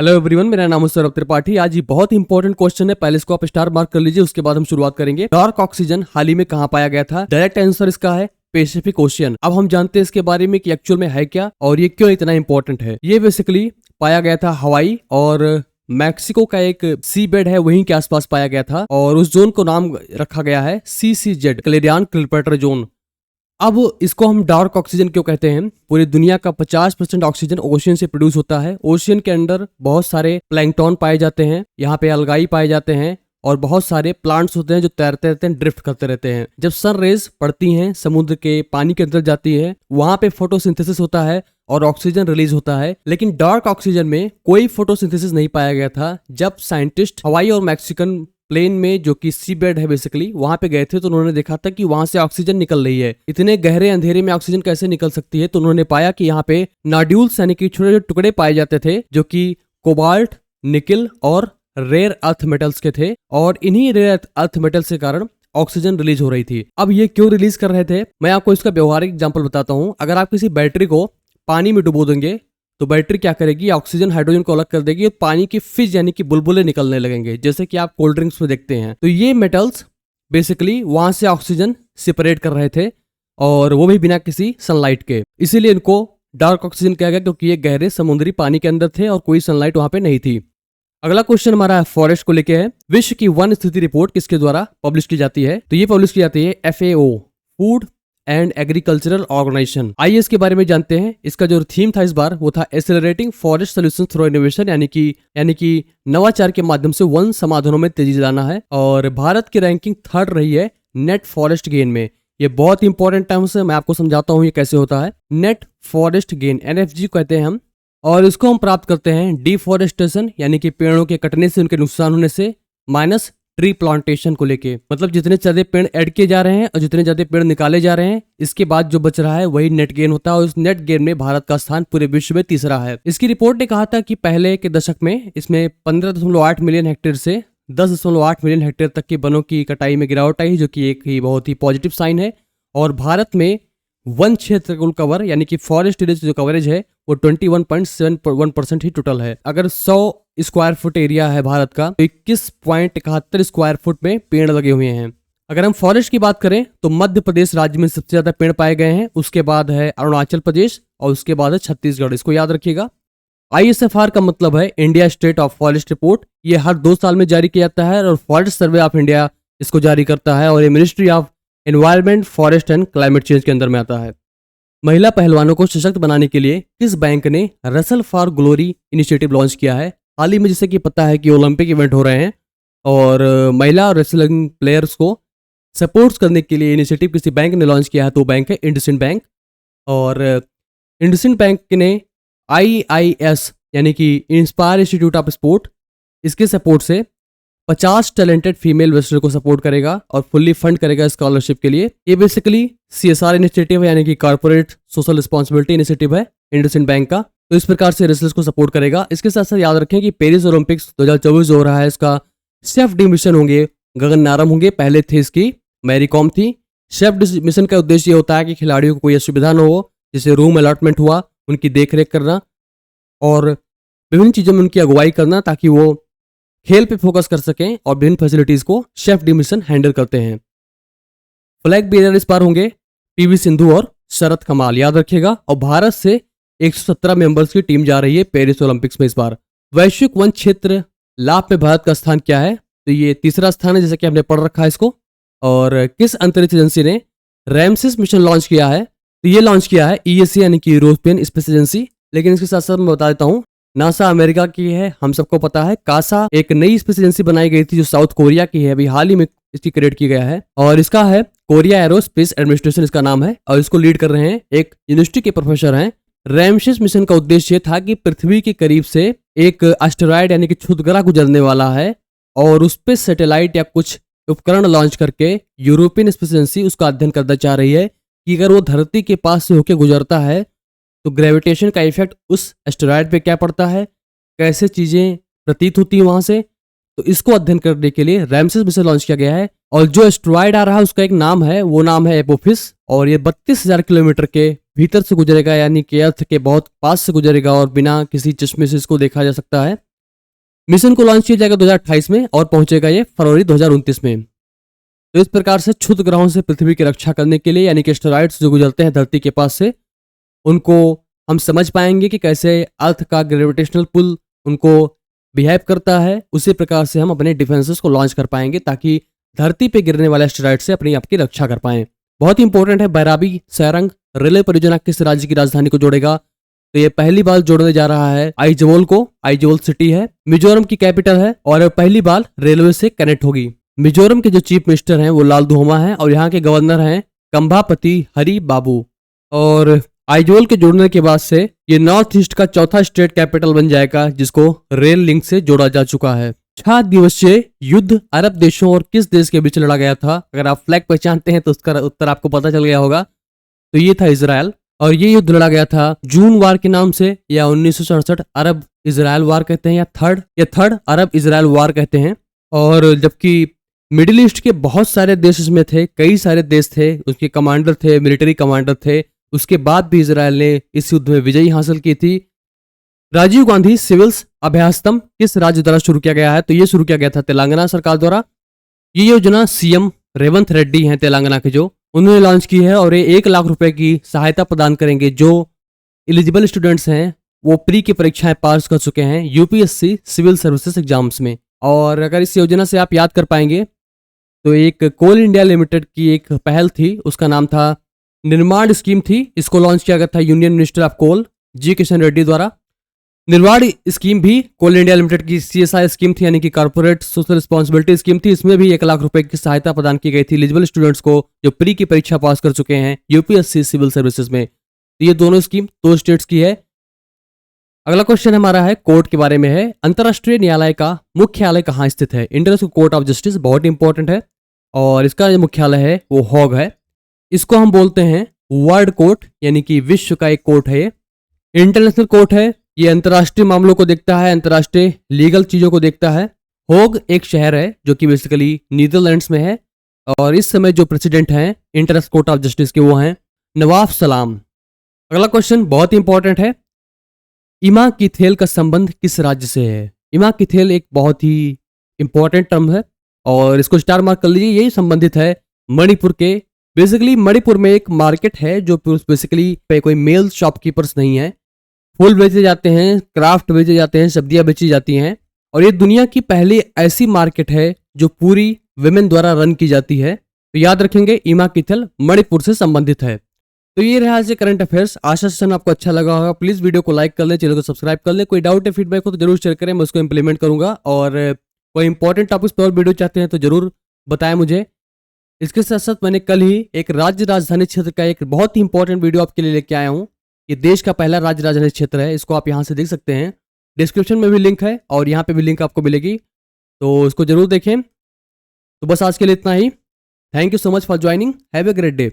Hello everyone, मेरा नाम है सौरभ त्रिपाठी। आज ये बहुत इंपॉर्टेंट क्वेश्चन है, पहले इसको आप स्टार मार्क कर लीजिए, उसके बाद हम शुरुआत करेंगे। डार्क ऑक्सीजन हाल ही में कहाँ पाया गया था? डायरेक्ट आंसर इसका है पैसिफिक ओशियन। अब हम जानते हैं इसके बारे में कि एक्चुअल में है क्या और ये क्यों इतना इंपॉर्टेंट है। ये बेसिकली पाया गया था हवाई और मैक्सिको का एक सी बेड है, वहीं के आसपास पाया गया था और उस जोन को नाम रखा गया है CCZ, क्लेरियन क्लिपर्टर जोन। अब इसको हम डार्क ऑक्सीजन क्यों कहते हैं? पूरी दुनिया का 50% ऑक्सीजन ओशियन से प्रोड्यूस होता है। ओशियन के अंदर बहुत सारे प्लैंकटन पाए जाते हैं, यहाँ पे अलगाई पाए जाते हैं और बहुत सारे प्लांट्स होते हैं जो तैरते रहते हैं, ड्रिफ्ट करते रहते हैं। जब सन रेज पड़ती हैं, समुद्र के पानी के अंदर जाती है, वहां पे फोटोसिंथेसिस होता है और ऑक्सीजन रिलीज होता है। लेकिन डार्क ऑक्सीजन में कोई फोटोसिंथेसिस नहीं पाया गया था। जब साइंटिस्ट हवाई और मैक्सिकन प्लेन में, जो कि सी बेड है बेसिकली, वहां पे गए थे तो उन्होंने देखा था कि वहां से ऑक्सीजन निकल रही है। इतने गहरे अंधेरे में ऑक्सीजन कैसे निकल सकती है? तो उन्होंने पाया कि यहाँ पे नॉड्यूल्स यानी कि छोटे छोटे टुकड़े पाए जाते थे जो कि कोबाल्ट, निकिल और रेयर अर्थ मेटल्स के थे और इन्हीं रेयर अर्थ मेटल्स के कारण ऑक्सीजन रिलीज हो रही थी। अब ये क्यों रिलीज कर रहे थे, मैं आपको इसका व्यवहारिक एग्जांपल बताता हूँ। अगर आप किसी बैटरी को पानी में डुबो देंगे तो बैटरी क्या करेगी? ऑक्सीजन हाइड्रोजन को अलग कर देगी और पानी की फिज यानी कि बुलबुले निकलने लगेंगे, जैसे कि आप कोल्ड ड्रिंक्स में देखते हैं। तो ये मेटल्स बेसिकली वहां से ऑक्सीजन सेपरेट कर रहे थे और वो भी बिना किसी सनलाइट के। इसीलिए इनको डार्क ऑक्सीजन कहा गया, क्योंकि ये गहरे समुद्री पानी के अंदर थे और कोई सनलाइट वहां पे नहीं थी। अगला क्वेश्चन हमारा फॉरेस्ट को लेके है। विश्व की वन स्थिति रिपोर्ट किसके द्वारा पब्लिश की जाती है? तो ये पब्लिश की जाती है FAO, food and agricultural organisation. आइए इसके बारे में जानते हैं। इसका जो थीम था इस बार वो था accelerating forest solutions through innovation, यानी कि नवाचार के माध्यम से वन समाधानों में तेजी लाना है। और भारत की रैंकिंग 3rd रही है नेट फॉरेस्ट गेन में। ये बहुत इंपॉर्टेंट टर्म्स है, मैं आपको समझाता हूँ ये कैसे होता है। नेट फॉरेस्ट गेन NFG कहते हैं हम, और इसको हम प्राप्त करते हैं डिफॉरेस्टेशन यानी कि पेड़ों के कटने से, उनके नुकसान होने से, माइनस ट्री प्लांटेशन को लेके। मतलब जितने ज्यादा पेड़ ऐड किए जा रहे हैं और जितने ज्यादा पेड़ निकाले जा रहे हैं, इसके बाद जो बच रहा है वही नेट गेन होता है और उस नेट गेन में भारत का स्थान पूरे विश्व में 3रा है। इसकी रिपोर्ट ने कहा था कि पहले के दशक में इसमें 15.8 मिलियन हेक्टेयर से 10.8 मिलियन हेक्टेयर तक के वनों की कटाई में गिरावट आई, जो कि एक ही बहुत ही पॉजिटिव साइन है। और भारत में वन क्षेत्र कुल कवर यानी कि फॉरेस्ट एरिया जो कवरेज है वो 21.71% ही टोटल है। अगर 100 स्क्वायर फुट एरिया है भारत का, तो 21.71 स्क्वायर फुट में पेड़ लगे हुए हैं। अगर हम फॉरेस्ट की बात करें तो मध्य प्रदेश राज्य में सबसे ज्यादा पेड़ पाए गए हैं, उसके बाद है अरुणाचल प्रदेश और उसके बाद है छत्तीसगढ़। इसको याद रखिएगा। ISFR का मतलब है India state of forest report. ये हर 2 साल में जारी किया जाता है और फॉरेस्ट सर्वे ऑफ इंडिया इसको जारी करता है और ये ministry of environment, forest and climate change के अंदर में आता है। महिला पहलवानों को सशक्त बनाने के लिए किस बैंक ने Russell for glory initiative launch किया है? हाल ही में जैसे कि पता है कि ओलंपिक इवेंट हो रहे हैं और महिला और रेसलिंग प्लेयर्स को सपोर्ट्स करने के लिए इनिशिएटिव किसी बैंक ने लॉन्च किया है, तो बैंक है इंडसिंड बैंक। और इंडसिंड बैंक ने IIS यानी कि इंस्पायर इंस्टीट्यूट ऑफ स्पोर्ट, इसके सपोर्ट से 50 टैलेंटेड फीमेल रेसलर को सपोर्ट करेगा और फुल्ली फंड करेगा स्कॉलरशिप के लिए। ये बेसिकली CSR इनिशिएटिव है, यानी कि कॉर्पोरेट सोशल रिस्पॉन्सिबिलिटी इनिशिएटिव है इंडसिंड बैंक का। तो इस प्रकार से रेसलर्स को सपोर्ट करेगा। इसके साथ साथ याद रखें कि पेरिस ओलंपिक्स 2024 हो रहा है, इसका शेफ डी मिशन होंगे, गगन नारंग होंगे। पहले थे इसकी मैरी कॉम थी। शेफ मिशन का उद्देश्य ये होता है कि खिलाड़ियों को कोई असुविधा न हो, जैसे रूम अलॉटमेंट हुआ, उनकी देखरेख करना और विभिन्न चीजों में उनकी अगुवाई करना, ताकि वो खेल पे फोकस कर सकें और विभिन्न फैसिलिटीज को शेफ डी मिशन हैंडल करते हैं। फ्लैग बेरर इस बार होंगे PV सिंधु और शरत कमाल, याद रखिएगा। और भारत से 117 मेंबर्स की टीम जा रही है पेरिस ओलंपिक्स में इस बार। वैश्विक वन क्षेत्र लाभ में भारत का स्थान क्या है? तो ये 3रा स्थान है, जैसा कि हमने पढ़ रखा है इसको। और किस अंतरिक्ष एजेंसी ने रैमसेस मिशन लॉन्च किया है? तो ये लॉन्च किया है ESA यानी कि यूरोपियन स्पेस एजेंसी। लेकिन इसके साथ साथ मैं बता देता हूँ, नासा अमेरिका की है, हम सबको पता है। कासा एक नई स्पेस एजेंसी बनाई गई थी जो साउथ कोरिया की है, अभी हाल ही में इसकी क्रिएट की गया है और इसका है कोरिया एरोस्पेस एडमिनिस्ट्रेशन, इसका नाम है। और इसको लीड कर रहे हैं एक यूनिवर्सिटी के प्रोफेसर हैं। रैमसेस मिशन का उद्देश्य था कि पृथ्वी के करीब से एक एस्टेरॉयड यानी कि क्षुद्रग्रह गुजरने वाला है और उस पर सैटेलाइट या कुछ उपकरण लॉन्च करके यूरोपियन स्पेस एजेंसी उसका अध्ययन करना चाह रही है कि अगर वो धरती के पास से होकर गुजरता है तो ग्रेविटेशन का इफेक्ट उस एस्टेरॉयड पे क्या पड़ता है, कैसे चीजें प्रतीत होती हैं वहां से। तो इसको अध्ययन करने के लिए रैमसेस मिशन लॉन्च किया गया है। और जो एस्टेरॉयड आ रहा है उसका एक नाम है, वो नाम है एपोफिस, और ये 32,000 किलोमीटर के भीतर से गुजरेगा, यानी कि अर्थ के बहुत पास से गुजरेगा और बिना किसी चश्मे से इसको देखा जा सकता है। मिशन को लॉन्च किया जाएगा 2028 में और पहुंचेगा ये फरवरी 2029 में। तो इस प्रकार से क्षुद्र ग्रहों से पृथ्वी की रक्षा करने के लिए यानी कि एस्टेरॉइड्स जो गुजरते हैं धरती के पास से, उनको हम समझ पाएंगे कि कैसे अर्थ का ग्रेविटेशनल पुल उनको बिहेव करता है। उसी प्रकार से हम अपने डिफेंसेस को लॉन्च कर पाएंगे ताकि धरती पे गिरने वाले एस्टेरॉइड से अपनी आपकी रक्षा कर पाएं। बहुत ही इंपॉर्टेंट है, बैराबी सैरंग रेलवे परियोजना किस राज्य की राजधानी को जोड़ेगा? तो ये पहली बार जोड़ने जा रहा है आइजवोल को। आइजवोल सिटी है, मिजोरम की कैपिटल है और पहली बार रेलवे से कनेक्ट होगी। मिजोरम के जो चीफ मिनिस्टर हैं वो लालधुमा हैं और यहाँ के गवर्नर हैं कंभापति हरि बाबू। और आइजोल के जुड़ने के बाद से ये नॉर्थ ईस्ट का चौथा स्टेट कैपिटल बन जाएगा जिसको रेल लिंक से जोड़ा जा चुका है। 6 दिवसीय युद्ध अरब देशों और किस देश के बीच लड़ा गया था? अगर आप फ्लैग पहचानते हैं तो उसका उत्तर आपको पता चल गया होगा। तो ये था इजराइल और ये युद्ध लड़ा गया था जून वार के नाम से या 1967 अरब इजराइल वार कहते हैं या थर्ड अरब इजराइल वार कहते हैं। और जबकि मिडिल ईस्ट के बहुत सारे देश इसमें थे, कई सारे देश थे, उसके कमांडर थे, मिलिट्री कमांडर थे, उसके बाद भी इजराइल ने इस युद्ध में विजयी हासिल की थी। राजीव गांधी सिविल्स अभ्यास्तम किस राज्य द्वारा शुरू किया गया है? तो ये शुरू किया गया था तेलंगाना सरकार द्वारा। ये योजना सीएम रेवंत रेड्डी हैं तेलंगाना के, जो उन्होंने लॉन्च की है और ये 1 लाख रुपए की सहायता प्रदान करेंगे जो एलिजिबल स्टूडेंट्स हैं वो प्री की परीक्षाएं पास कर चुके हैं यूपीएससी सिविल सर्विसेज एग्जाम्स में। और अगर इस योजना से आप याद कर पाएंगे तो एक कोल इंडिया लिमिटेड की एक पहल थी, उसका नाम था निर्माण स्कीम थी। इसको लॉन्च किया गया था यूनियन मिनिस्टर ऑफ कोल जी किशन रेड्डी द्वारा। निर्माण स्कीम भी कोल इंडिया लिमिटेड की सीएसआई स्कीम थी यानी कि कॉर्पोरेट सोशल रिस्पॉन्सिबिलिटी स्कीम थी। इसमें भी 1 लाख रुपए की सहायता प्रदान की गई थी एलिजिबल स्टूडेंट्स को जो प्री की परीक्षा पास कर चुके हैं यूपीएससी सिविल सर्विसेज में। ये दोनों स्कीम 2 स्टेट्स की है। अगला क्वेश्चन हमारा है कोर्ट के बारे में है। अंतर्राष्ट्रीय न्यायालय का मुख्यालय कहाँ स्थित है? इंटरनेशनल कोर्ट ऑफ जस्टिस बहुत इंपॉर्टेंट है और इसका जो मुख्यालय है वो हॉग है। इसको हम बोलते हैं वर्ल्ड कोर्ट यानी कि विश्व का एक कोर्ट है। ये इंटरनेशनल कोर्ट है, ये अंतर्राष्ट्रीय मामलों को देखता है, अंतर्राष्ट्रीय लीगल चीजों को देखता है। होग एक शहर है जो कि बेसिकली नीदरलैंड्स में है और इस समय जो प्रेसिडेंट हैं इंटरनेशनल कोर्ट ऑफ जस्टिस के वो हैं नवाफ सलाम। अगला क्वेश्चन बहुत ही इंपॉर्टेंट है, इमा किथेल का संबंध किस राज्य से है? इमा किथेल एक बहुत ही इंपॉर्टेंट टर्म है और इसको स्टार मार्क कर लीजिए। यही संबंधित है मणिपुर के। बेसिकली मणिपुर में एक मार्केट है जो बेसिकली पे कोई मेल शॉपकीपर्स नहीं है, फूल बेचे जाते हैं, क्राफ्ट बेचे जाते हैं, सब्जियां बेची जाती हैं और ये दुनिया की पहली ऐसी मार्केट है जो पूरी विमेन द्वारा रन की जाती है। तो याद रखेंगे इमा किथेल मणिपुर से संबंधित है। तो ये रहा आज करंट अफेयर्स। आशा सेशन आपको अच्छा लगा होगा। प्लीज वीडियो को लाइक कर ले, चैनल को सब्सक्राइब कर ले। कोई डाउट या फीडबैक हो तो जरूर शेयर करें, मैं उसको इंप्लीमेंट करूंगा। और कोई इंपॉर्टेंट टॉपिक्स पर और वीडियो चाहते हैं तो जरूर बताएं मुझे। इसके साथ साथ मैंने कल ही एक राज्य राजधानी क्षेत्र का एक बहुत ही इंपॉर्टेंट वीडियो आपके लिए लेके आया हूँ। ये देश का पहला राज्य राजधानी क्षेत्र है, इसको आप यहाँ से देख सकते हैं। डिस्क्रिप्शन में भी लिंक है और यहाँ पे भी लिंक आपको मिलेगी, तो इसको जरूर देखें। तो बस आज के लिए इतना ही। Thank you so much for joining. Have a great day.